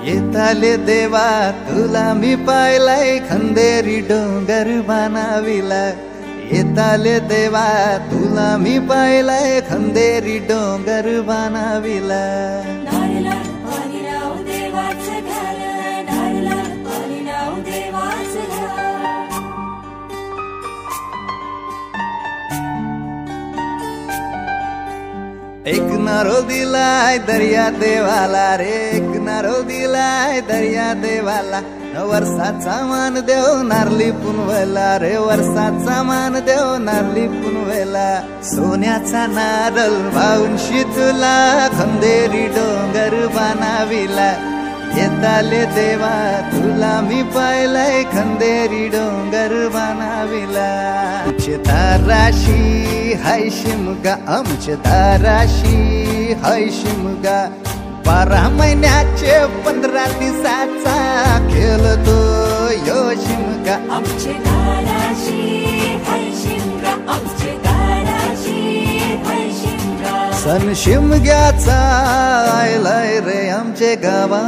येताले देवा तुला मी पाहिलाय खंदेरी डोंगर बनाविला येताले देवा तुला मी पाहिलाय खंदेरी डोंगर बनाविला एक नारो दिलाय दर्या देवाला रे एक नारो दिलाय दर्या देवाला वर्षाचा मान देव नारली पुनवेला रे वर्षाचा मान देव नारली पुनवेला सोन्याचा नारळ वाहून तुला खंदेरी डोंगर बनाविला येताले देवा तुला मी पाहिलाय खंदेरी डोंगर बनाविला आमचे दाराशी हाय शिमगा आमचे दाराशी हाय शिमगा 12 महिन्याचे 15 दिवसाचा खेळतो यो शिमगा आमचे दाराशी हाय शिमगा आमचे दाराशी हाय शिमगा सण शिमग्याचा आयलाय रे आमचे गावा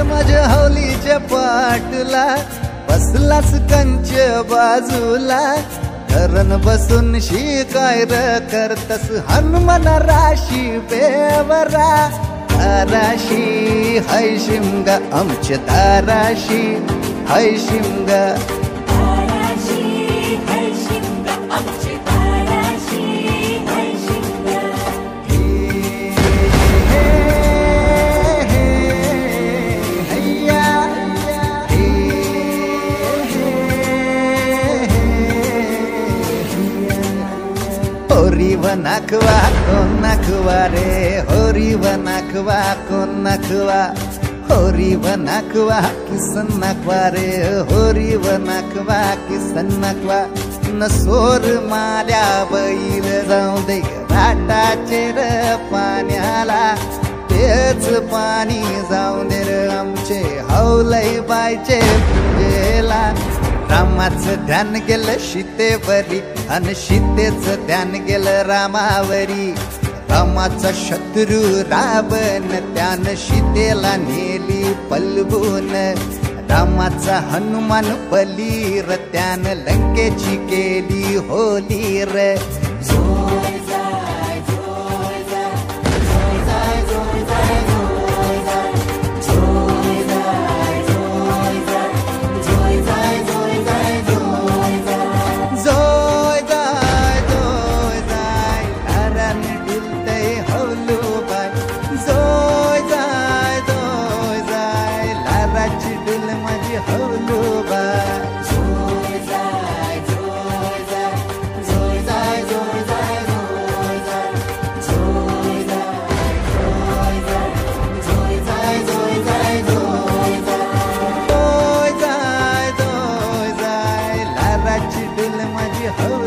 माझ्या हौलीच्या पाटला बसलास कंच बाजूला धरण बसून शिकाय करतस हनुमान राशी बेवरा दाराशी हाय शिमगा आमच्या दाराशी हाय शिमगा होरी वनाखवा कोण नखवा रे होरी वनाखवा कोण नखवा होरी वनाखवा किसन नखवा रे होरी वनाखवा किसन नखवा नसोर माल्या बैल जाऊ दे घाटाचे र पाण्याला तेच पाणी जाऊ दे र आमचे हौलई बायचे पूजेला रामाचं ध्यान गेलं सीतेवरी अन सीतेचं ध्यान गेलं रामावरी. रामाचा शत्रू रावण त्यानं सीतेला नेली पलवून. रामाचा हनुमान बलीर त्यानं लंकेची केली होली र. माझी हौल